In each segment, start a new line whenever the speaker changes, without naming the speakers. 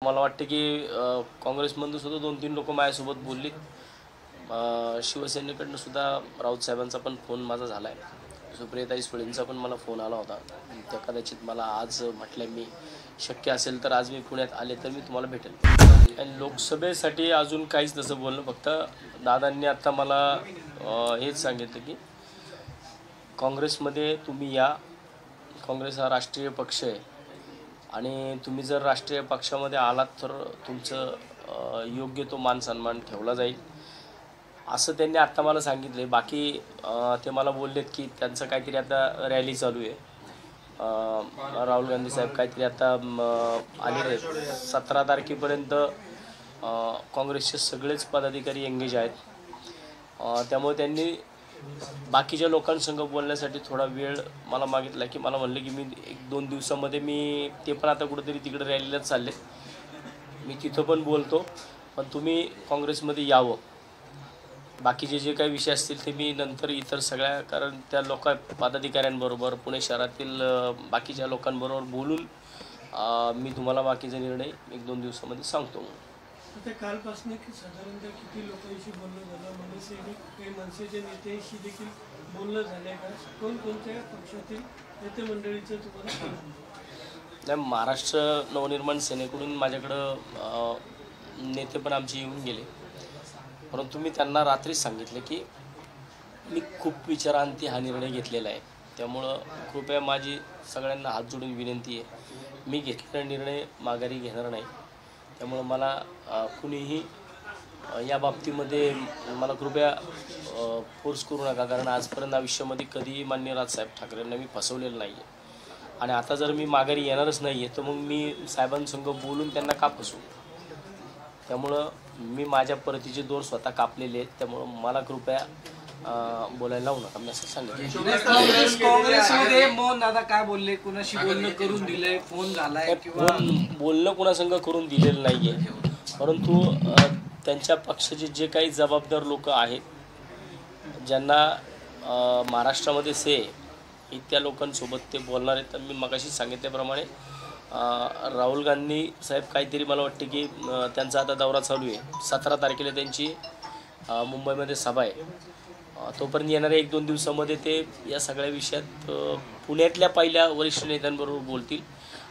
मला वाटतं की काँग्रेसमधून सुद्धा 2-3 लोक माझ्यासोबत बोलली. शिवसेनेकडनं सुद्धा राऊत साहेबांचा पण फोन माझा झाला आहे. सुप्रियाताई सुळेंचा पण मला फोन आला होता. त्या कदाचित मला आज म्हटलं मी शक्य असेल तर आज मी पुण्यात आले तर मी तुम्हाला भेटेल. आणि लोकसभेसाठी अजून काहीच तसं बोलणं, फक्त दादांनी आता मला हेच सांगितलं की काँग्रेसमध्ये तुम्ही या. काँग्रेस हा राष्ट्रीय पक्ष आहे आणि तुम्ही जर राष्ट्रीय पक्षामध्ये आलात तर तुमचं योग्य तो मान सन्मान ठेवला जाईल असं त्यांनी आत्ता मला सांगितले. बाकी ते मला बोललेत की त्यांचं काहीतरी आता रॅली चालू आहे. राहुल गांधी साहेब काहीतरी आता आलेले आहेत. 17 तारखेपर्यंत काँग्रेसचे सगळेच पदाधिकारी एंगेज आहेत. त्यामुळे त्यांनी बाकीच्या लोकांसंग बोलण्यासाठी थोडा वेळ मला मागितला की मला म्हणलं की मी 1-2 दिवसामध्ये मी ते पण आता कुठंतरी तिकडे रॅलीलाच चालले, मी तिथं पण बोलतो, पण तुम्ही काँग्रेसमध्ये यावं. बाकीचे जे काही विषय असतील ते मी नंतर इतर सगळ्या, कारण त्या पदाधिकाऱ्यांबरोबर पुणे शहरातील बाकीच्या लोकांबरोबर बोलून मी तुम्हाला बाकीचा निर्णय 1-2 दिवसामध्ये सांगतो.
आता कालपासून साधारणतः किती लोकांशी बोलणं झालं, काही मनसेच्या नेत्यांशी देखील बोलणं झालं का? कोणकोणत्या पक्षातील नेते मंडळीचं तुम्हाला?
नाही, महाराष्ट्र नवनिर्माण सेनेकडून माझ्याकडं नेते पण आमचे येऊन गेले, परंतु मी त्यांना रात्रीच सांगितलं की मी खूप विचारांती हा निर्णय घेतलेला आहे. त्यामुळं कृपया माझी सगळ्यांना हात जोडून विनंती आहे, मी घेतलेला निर्णय माघारी घेणार नाही. त्यामुळं मला कुणीही या बाबतीमध्ये मला कृपया फोर्स करू नका, कारण आजपर्यंत आयुष्यामध्ये कधीही माननीय राजसाहेब ठाकरेंना मी फसवलेलं नाही आहे. आणि आता जर मी माघारी येणारच नाही आहे तर मग मी साहेबांसंग बोलून त्यांना का फसवू? त्यामुळं मी माझ्या परतीचे दोर स्वतः कापलेले आहेत. त्यामुळं मला कृपया बोलायला लावू नका, मी असं सांगितलं.
काँग्रेसमध्ये मोहन दादा काय बोलले? कुणाशी बोलणं करून दिलंय? फोन झालाय किंवा
बोलणं कुणासंग करून दिलेलं नाही आहे, परंतु त्यांच्या पक्षाचे जे काही जबाबदार लोक आहेत, ज्यांना महाराष्ट्रामध्ये इत्या लोकांसोबत ते बोलणार आहेत. तर मी मगाशी सांगितल्याप्रमाणे राहुल गांधी साहेब काहीतरी मला वाटते की त्यांचा आता दौरा चालू आहे. 17 तारखेला त्यांची मुंबईमध्ये सभा आहे. तोपर्यंत येणाऱ्या 1-2 दिवसामध्ये ते या सगळ्या विषयात पुण्यातल्या पहिल्या वरिष्ठ नेत्यांबरोबर बोलतील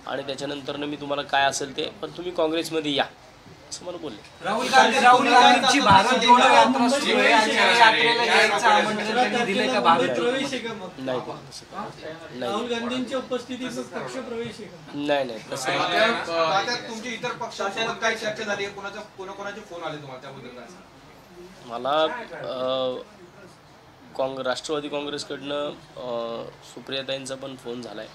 आणि त्याच्यानंतरनं मी तुम्हाला काय असेल ते, पण तुम्ही काँग्रेसमध्ये या असं मला बोलले.
राहुल गांधींची भारत जोडो यात्रा सुरू आहे आणि या यात्रेला यायचं आमंत्रण त्यांनी दिले का? भारत
प्रवेश आहे का? मग
नाही,
राहुल गांधींच्या उपस्थितीत पक्ष प्रवेश आहे का?
नाही तसं.
तुमची इतर पक्षासोबत काय चर्चा झाली? कोणाकोणाचे फोन आले तुम्हाला त्याबद्दल काय?
मला राष्ट्रवादी काँग्रेसकडनं सुप्रियाताईंचा पण फोन झाला आहे.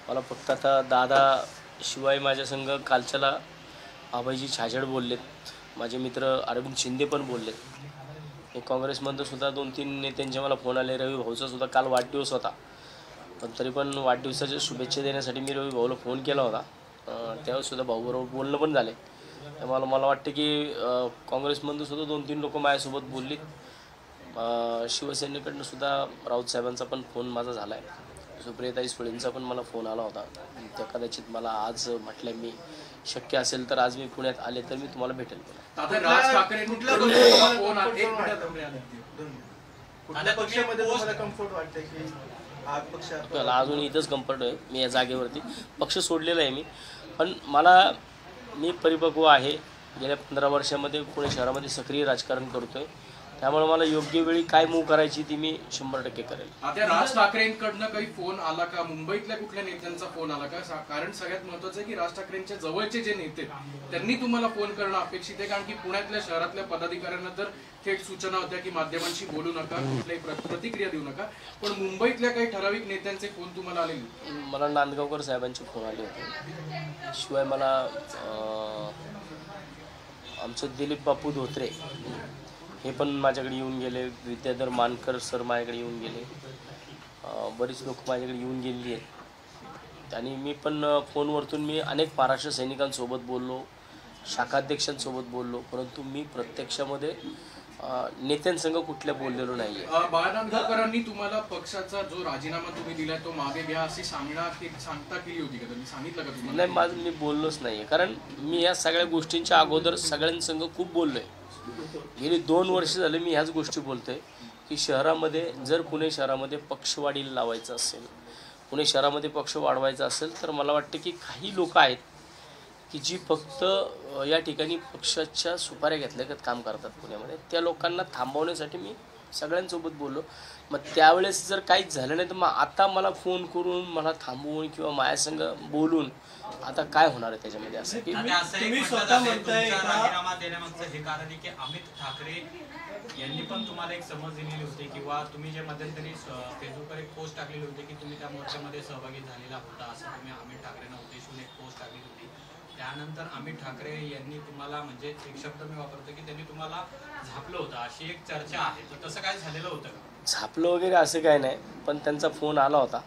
मला फक्त आता दादा शिवाय माझ्या संघ कालच्याला अभयजी छाजेड बोललेत, माझे मित्र अरविंद शिंदे पण बोललेत. हे काँग्रेसमधून सुद्धा 2-3 नेत्यांचे मला फोन आले. रवी भाऊचा सुद्धा काल वाढदिवस होता, पण तरी पण वाढदिवसाच्या शुभेच्छा देण्यासाठी मी रवी भाऊला फोन केला होता. त्यावेळेसुद्धा भाऊबरोबर बोलणं पण झाले. त्यामुळे मला वाटतं की काँग्रेसमधून सुद्धा 2-3 लोक माझ्यासोबत बोलली. शिवसेनेकडनं सुद्धा राऊत साहेबांचा पण फोन माझा झाला आहे. सुप्रियाताई सुळेंचा पण मला फोन आला होता. त्या कदाचित मला आज म्हटलं मी शक्य असेल तर आज मी पुण्यात आले तर मी तुम्हाला भेटेल.
राज ठाकरे
अजून इथंच कम्फर्ट आहे मी या जागेवरती. पक्ष सोडलेला आहे मी, पण मी परिपक्व आहे. गेल्या 15 वर्षामध्ये पुणे शहरामध्ये सक्रिय राजकारण करतोय. त्यामुळे मला योग्य वेळी काय मूव्ह करायची ती मी 100% करेल.
आता राज ठाकरेंकडनं काही फोन आला का? मुंबईतल्या कुठल्या नेत्यांचा फोन आला का? कारण सगळ्यात महत्त्वाचं आहे की राज ठाकरेंच्या जवळचे जे नेते त्यांनी तुम्हाला फोन करणं अपेक्षित आहे, कारण की पुण्यातल्या शहरातल्या पदाधिकाऱ्यांना तर थेट सूचना होत्या की माध्यमांशी बोलू नका, कुठल्याही प्रतिक्रिया देऊ नका, पण मुंबईतल्या काही ठराविक नेत्यांचे फोन तुम्हाला आले?
मला नांदगावकर साहेबांचे फोन आले होते. शिवाय मला आमचे दिलीप बापू धोत्रे हे पण माझ्याकडे येऊन गेले. विद्याधर मानकर सर माझ्याकडे येऊन गेले. बरीच लोक माझ्याकडे येऊन गेलेली आहेत. आणि मी पण फोनवरतून मी अनेक महाराष्ट्र सैनिकांसोबत बोललो, शाखाध्यक्षांसोबत बोललो, परंतु मी प्रत्यक्षामध्ये नेत्यांसंग कुठल्या बोललेलो नाही आहे.
बाळानांदकरांनी तुम्हाला पक्षाचा जो राजीनामा तुम्ही दिलाय तो मागे घ्या अशी सांगता केली होती का? त्यांनी सांगितलं का तुम्हाला?
नाही, मी बोललोच नाही आहे. कारण मी या सगळ्या गोष्टींच्या अगोदर सगळ्यांसंग खूप बोललो आहे. गेली 2 वर्ष झाले मी ह्याच गोष्टी बोलतो आहे की शहरामध्ये जर पुणे शहरामध्ये पक्षवाढीला लावायचं असेल, पुणे शहरामध्ये पक्ष वाढवायचा असेल, तर मला वाटतं की काही लोक आहेत की जी फक्त या ठिकाणी पक्षाच्या सुपाऱ्या घेतल्यागत काम करतात पुण्यामध्ये. त्या लोकांना थांबवण्यासाठी मी सगळ्यांसोबत बोललो. मग त्यावेळेस जर काहीच झालं नाही तर मग आता मला फोन करून मला थांबवून किंवा माझ्यासंग बोलून आता काय होणार आहे त्याच्यामध्ये? असं की
तुम्ही स्वतः म्हणताय का
राजीनामा देण्यामागचं हे कारण आहे की अमित ठाकरे यांनी पण तुम्हाला एक समज दिलेली होती किंवा तुम्ही जे मध्यंतरी फेसबुकवर एक पोस्ट टाकलेली होती की तुम्ही त्या मोर्चामध्ये सहभागी झालेला होता, असं तुम्ही अमित ठाकरेंना उद्देशून एक पोस्ट टाकली होती. त्यानंतर अमित ठाकरे यांनी तुम्हाला म्हणजे एक शब्द मी वापरतो की त्यांनी तुम्हाला झापलं होतं अशी एक चर्चा आहे. तर तसं काय झालेलं होतं का?
झापलं वगैरे असं काय नाही, पण त्यांचा फोन आला होता.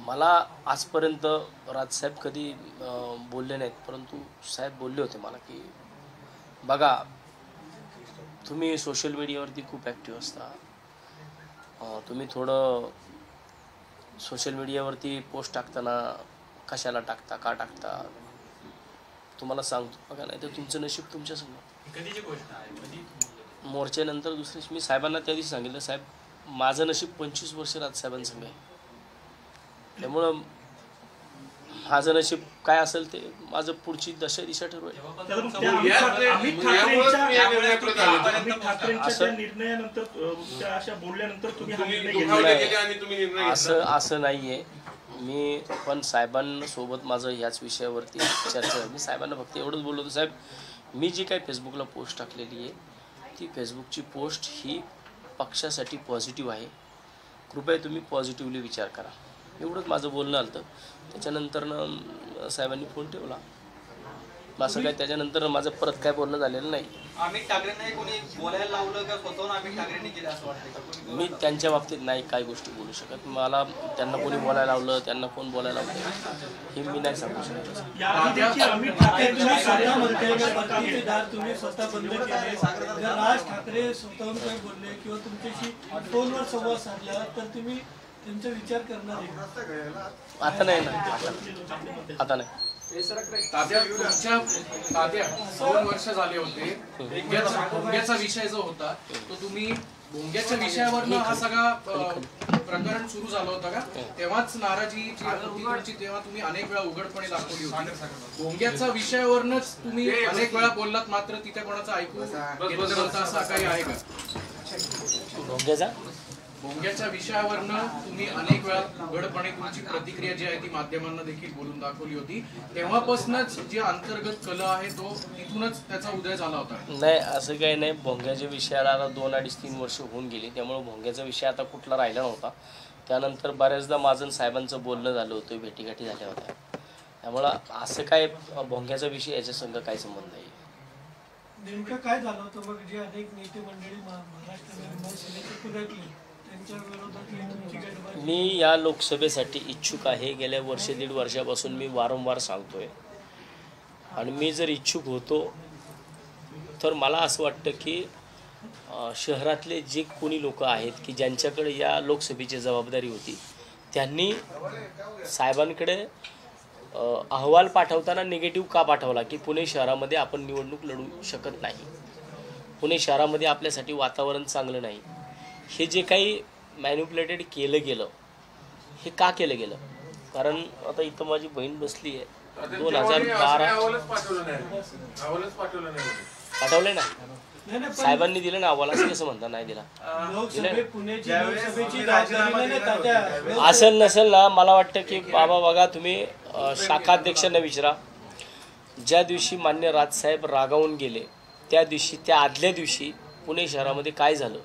मला आजपर्यंत राजसाहेब कधी बोलले नाहीत, परंतु साहेब बोलले होते मला की बघा तुम्ही सोशल मीडियावरती खूप ॲक्टिव्ह असता, तुम्ही थोडं सोशल मीडियावरती पोस्ट टाकताना कशाला टाकता, का टाकता, तुम्हाला सांगतो बघा, नाही तर तुमचं नशीब तुमच्यासमोर.
कधीची गोष्ट आहे? कधी?
मोर्चानंतर दुसऱ्या मी साहेबांना त्या दिवशी सांगितलं, साहेब माझं नशीब 25 वर्ष राजसाहेबांसंग आहे, त्यामुळं माझं नशीब काय असेल ते माझं पुढची दिशा ठरवेल. असं नाही आहे. मी पण साहेबांसोबत माझं ह्याच विषयावरती चर्चा झाली. मी साहेबांना फक्त एवढंच बोललो होतो, साहेब मी जी काही फेसबुकला पोस्ट टाकलेली आहे ती फेसबुकची पोस्ट ही पक्षासाठी पॉझिटिव्ह आहे, कृपया तुम्ही पॉझिटिव्हली विचार करा, एवढंच माझं बोलणं आलं. त्याच्यानंतरनं साहेबांनी फोन ठेवला. असं काय त्याच्यानंतर माझं परत काय बोलणं झालेलं नाही.
अमित ठाकरेंना कोणी बोलायला लावलं का स्वतःहून अमित ठाकरेंनी केलं असं वाटतं?
मी त्यांच्या बाबतीत नाही काही गोष्टी बोलू शकत. मला त्यांना कोणी बोलायला लावलं, त्यांना कोण बोलायला लावलं हे मी नाही सांगू शकत.
तुम्ही स्वतः बंद केले, जर राज ठाकरे स्वतःहून काही बोलले किंवा तुमच्याशी फोनवर संवाद साधला तर तुम्ही त्यांचा विचार करणार आहे?
आता नाही ना, आता नाही.
तात्या 2 वर्ष झाले होते. भोंग्याचा विषय जो होता तो तुम्ही भोंग्याच्या विषयावर हा सगळा प्रकरण सुरू झालं होतं का? तेव्हाच नाराजी जी तेव्हा तुम्ही अनेक वेळा उघडपणे दाखवली होती. भोंग्याच्या विषयावरच तुम्ही अनेक वेळा बोललात, मात्र तिथे कोणाचं ऐकू घेतलं नव्हतं असं काही आहे का? भोंग्याच्या विषयावरनं तुम्ही अनेक वेळा उघडपणे तुमची प्रतिक्रिया जी आहे ती माध्यमांना देखील बोलून दाखवली होती. तेव्हापासूनच जे अंतर्गत कल आहे तो तिथूनच त्याचा उदय झाला होता.
नाही, असं काही नाही. भोंग्याच्या विषयाला आता 2, 2.5, 3 वर्ष होऊन गेली, त्यामुळे भोंग्याचा विषय आता कुठला राहिला नव्हता. त्यानंतर बऱ्याचदा माझं साहेबांचं बोलणं झालं होतं, भेटीगाठी झाल्या होत्या, त्यामुळं असं काय भोंग्याचा विषय याच्या संग काही संबंध नाही.
नेमकं काय झालं होतं मग? जे अनेक नेते मंडळी महाराष्ट्रामध्ये पुण्यातले
मी या लोकसभेसाठी इच्छुक आहे. गेल्या 1.5 वर्षापासून मी वारंवार सांगतोय, आणि मी जर इच्छुक होतो तर मला असं वाटतं की शहरातले जे कोणी लोक आहेत की ज्यांच्याकडे या लोकसभेची जबाबदारी होती त्यांनी साहेबांकडे अहवाल पाठवताना निगेटिव्ह का पाठवला की पुणे शहरामध्ये आपण निवडणूक लढू शकत नाही, पुणे शहरामध्ये आपल्यासाठी वातावरण चांगलं नाही. हे जे काही मॅन्युप्युलेटेड केलं गेलं हे का केलं गेलं? कारण आता इथं माझी बहीण बसली आहे. 2012 पाठवले ना साहेबांनी दिलं ना अहवाल, असं कसं म्हणता नाही दिला? असेल नसेल ना, मला वाटतं की बाबा बघा तुम्ही शाखाध्यक्षांना विचारा. ज्या दिवशी मान्य राजसाहेब रागावून गेले त्या दिवशी, त्या आदल्या दिवशी पुणे शहरामध्ये काय झालं?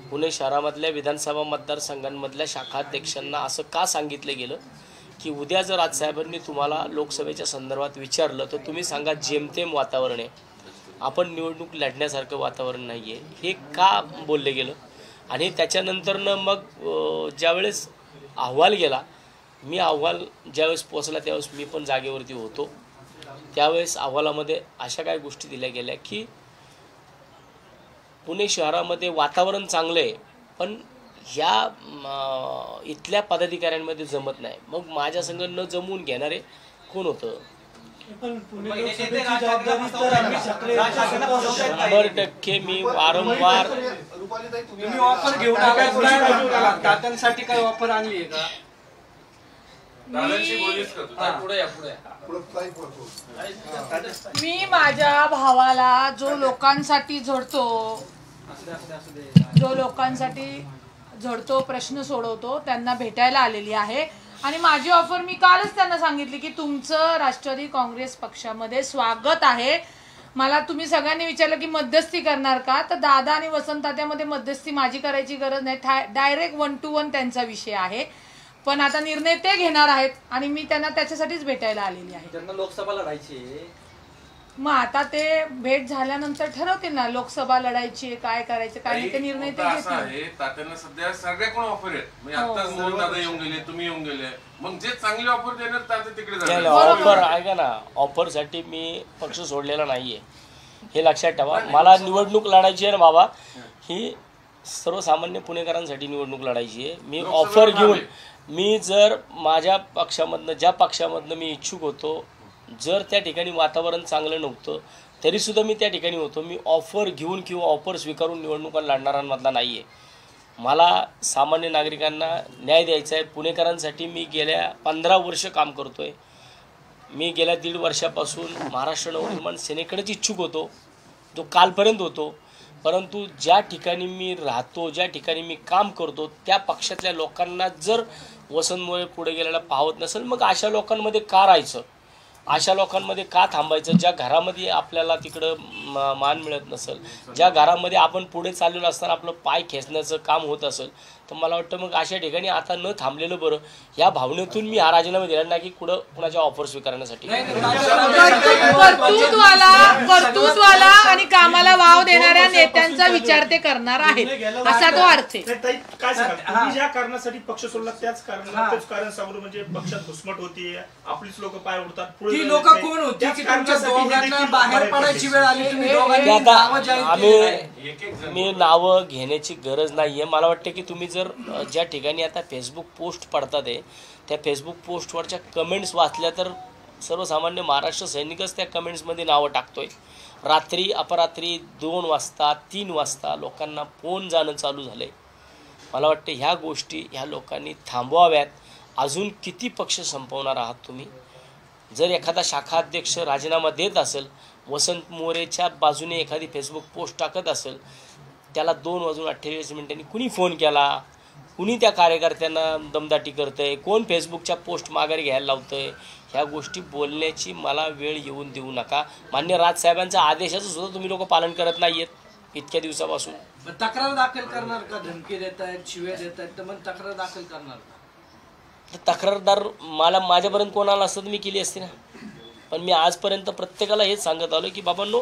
पुणे शहरामधल्या विधानसभा मतदारसंघांमधल्या शाखाध्यक्षांना असं का सांगितलं गेलं की उद्या जर राजसाहेबांनी तुम्हाला लोकसभेच्या संदर्भात विचारलं तर तुम्ही सांगा जेमतेम वातावरण आहे, आपण निवडणूक लढण्यासारखं वातावरण नाही आहे, हे का बोलले गेलं? आणि त्याच्यानंतरनं मग ज्यावेळेस अहवाल गेला, मी अहवाल ज्यावेळेस पोचला त्यावेळेस मी पण जागेवरती होतो. त्यावेळेस अहवालामध्ये अशा काही गोष्टी दिल्या गेल्या की पुणे शहरामध्ये वातावरण चांगलं आहे, पण ह्या इथल्या पदाधिकाऱ्यांमध्ये जमत नाही. मग माझ्या संग न जमवून घेणारे कोण होतं?
पण पुणे लोकसभेची जबाबदारी तर आम्ही ठाकरे
100% मी वारंवार
तुम्ही ऑफर घेऊन आलात, तात्यांसाठी काही ऑफर आणली आहे का?
मी माझ्या भावाला जो लोकांसाठी झडतो प्रश्न सोडवतो त्यांना भेटायला आलेली आहे. आणि माझी ऑफर मी कालच त्यांना सांगितली की तुमचं राष्ट्रवादी काँग्रेस पक्षामध्ये स्वागत आहे. मला तुम्ही सगळ्यांनी विचारलं की मध्यस्थी करणार का, तर दादा आणि वसंत तात्यामध्ये मध्यस्थी माझी करायची गरज नाही. डायरेक्ट 1 to 1 त्यांचा विषय आहे. पण आता निर्णय ते घेणार आहेत आणि मी त्यांना त्याच्यासाठीच भेटायला आलेली आहे.
त्यांना लोकसभा लढायची,
मग आता ते भेट झाल्यानंतर ठरवतील ना लोकसभा लढायची काय करायचं काय, ते निर्णय ते घेतील.
तात्यांना सध्या सगळ्याकडून ऑफर आहेत. म्हणजे आताच मोहन दादा येऊन गेले, तुम्ही येऊन गेले, मग जे चांगली ऑफर देणार तात्या तिकडे जाणार.
ऑफर ऐका ना, ऑफरसाठी मी पक्ष सोडलेला नाहीये हे लक्षात ठेवा. मला निवडणूक लढायची आहे ना बाबा, ही सर्वसामान्य पुणेकरांसाठी निवडणूक लढायची आहे. मी ऑफर घेऊन, मी जर माझ्या पक्षामधनं ज्या पक्षामधनं मी इच्छुक होतो, जर त्या ठिकाणी वातावरण चांगलं नव्हतं तरीसुद्धा मी त्या ठिकाणी होतो. मी ऑफर घेऊन किंवा ऑफर स्वीकारून निवडणुका लढणाऱ्यांमधला नाही आहे. मला सामान्य नागरिकांना न्याय द्यायचा आहे. पुणेकरांसाठी मी गेल्या 15 वर्ष काम करतो आहे. मी गेल्या 1.5 वर्षापासून महाराष्ट्र नवनिर्माण सेनेकडेच इच्छुक होतो, जो कालपर्यंत होतो. परंतु ज्या ठिकाणी मी राहतो, ज्या ठिकाणी मी काम करतो, त्या पक्षातल्या लोकांना जर वसंत मोरे पुढे गेलेला पाहत नसेल, मग अशा लोकांमध्ये का राहायचं, अशा लोकांमध्ये का थांबायचं? ज्या घरामध्ये आपल्याला तिकडं मान मिळत नसेल, ज्या घरामध्ये आपण पुढे चाललेलो असताना आपलं पाय खेचण्याचं काम होत असेल, तर मला वाटतं मग अशा ठिकाणी आता न थांबलेलं बरं. या भावनेतून मी हा राजीनामा दिला नाही की कुणाच्या ऑफर स्वीकारण्यासाठी.
कर्तृत्वाला आणि कामाला वाव देणाऱ्या नेत्यांचा विचार ते करणार आहेत असा तो अर्थ आहे.
काय सांगा, तुम्ही ज्या कारणासाठी पक्ष सोडला त्याच कारण समोर म्हणजे पक्षात घुसमट होती, आपलीच लोक पाय उडतात,
ती लोक कोण होती की तुमच्या दोघांना बाहेर पडायची वेळ आली, तुम्ही दोघांनी नावं जाहीर केली?
मी नावं घेण्याची गरज नाहीये. मला वाटतं की तुम्ही जर ज्या ठिकाणी आता फेसबुक पोस्ट पडतात आहे, त्या फेसबुक पोस्टवरच्या कमेंट्स वाचल्या तर सर्वसामान्य महाराष्ट्र सैनिकच त्या कमेंट्समध्ये नावं टाकतोय. रात्री अपरात्री 2 वाजता 3 वाजता लोकांना फोन जाणं चालू झालं आहे. मला वाटतं ह्या गोष्टी ह्या लोकांनी थांबवाव्यात. अजून किती पक्ष संपवणार आहात तुम्ही? जर एखादा शाखा अध्यक्ष राजीनामा देत असेल, वसंत मोरेच्या बाजूने एखादी फेसबुक पोस्ट टाकत असेल, त्याला 2:28 कुणी फोन केला, कुणी त्या कार्यकर्त्यांना दमदाटी करतंय, कोण फेसबुकच्या पोस्ट माघारी घ्यायला लावतंय, ह्या गोष्टी बोलण्याची मला वेळ येऊन देऊ नका. मान्य राजसाहेबांच्या आदेशाचं सुद्धा तुम्ही लोक पालन करत नाही आहेत इतक्या दिवसापासून.
तक्रार दाखल करणार का? धमकी देत आहेत, शिव्या देत आहेत, तर मग तक्रार दाखल करणार का?
तक्रारदार माझ्यापर्यंत कोणाला असतं तर मी केली असते ना. पण मी आजपर्यंत प्रत्येकाला हेच सांगत आलो की बाबांनो,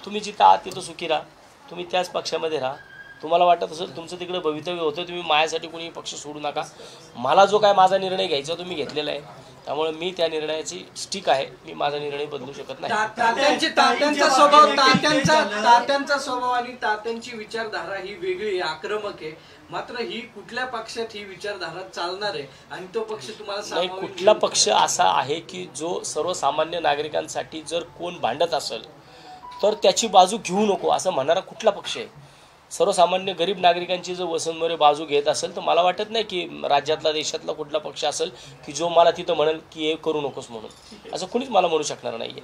तुम्ही जिथं आहात तिथं सुखी राहा, तुम्ही त्याच पक्षामध्ये राहा. तुम्हाला वाटत असेल तुमचं तिकडे भवितव्य होतं, तुम्ही माझ्यासाठी कोणी पक्ष सोडू नका. मला जो काय माझा निर्णय घ्यायचा तुम्ही घेतलेला आहे, त्यामुळे मी त्या निर्णयाची स्टिक आहे. मी माझा निर्णय बदलू शकत नाही.
तात्यांचा स्वभाव आणि तात्यांची विचारधारा ही वेगळी आक्रमक आहे. मात्र ही कुठल्या पक्षात ही विचारधारा चालणार आहे आणि तो पक्ष तुम्हाला
नाही, कुठला पक्ष असा आहे की जो सर्वसामान्य नागरिकांसाठी जर कोण भांडत असेल तर त्याची बाजू घेऊ नको असं म्हणणारा कुठला पक्ष आहे? सर्वसामान्य गरीब नागरिकांची जर वसंत मोरे बाजू घेत असेल तर मला वाटत नाही की राज्यातला देशातला कुठला पक्ष असेल की जो मला तिथं म्हणेल की हे करू नकोस म्हणून. असं कुणीच मला म्हणू शकणार नाहीये.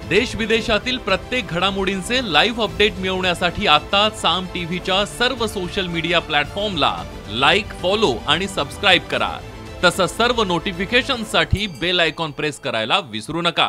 देश विदेशातील प्रत्येक घडामोडींचे लाईव्ह अपडेट मिळवण्यासाठी आता साम टीव्हीच्या सर्व सोशल मीडिया प्लॅटफॉर्मला लाईक, फॉलो आणि सबस्क्राईब करा. तसंच सर्व नोटिफिकेशनसाठी बेल आयकॉन प्रेस करायला विसरू नका.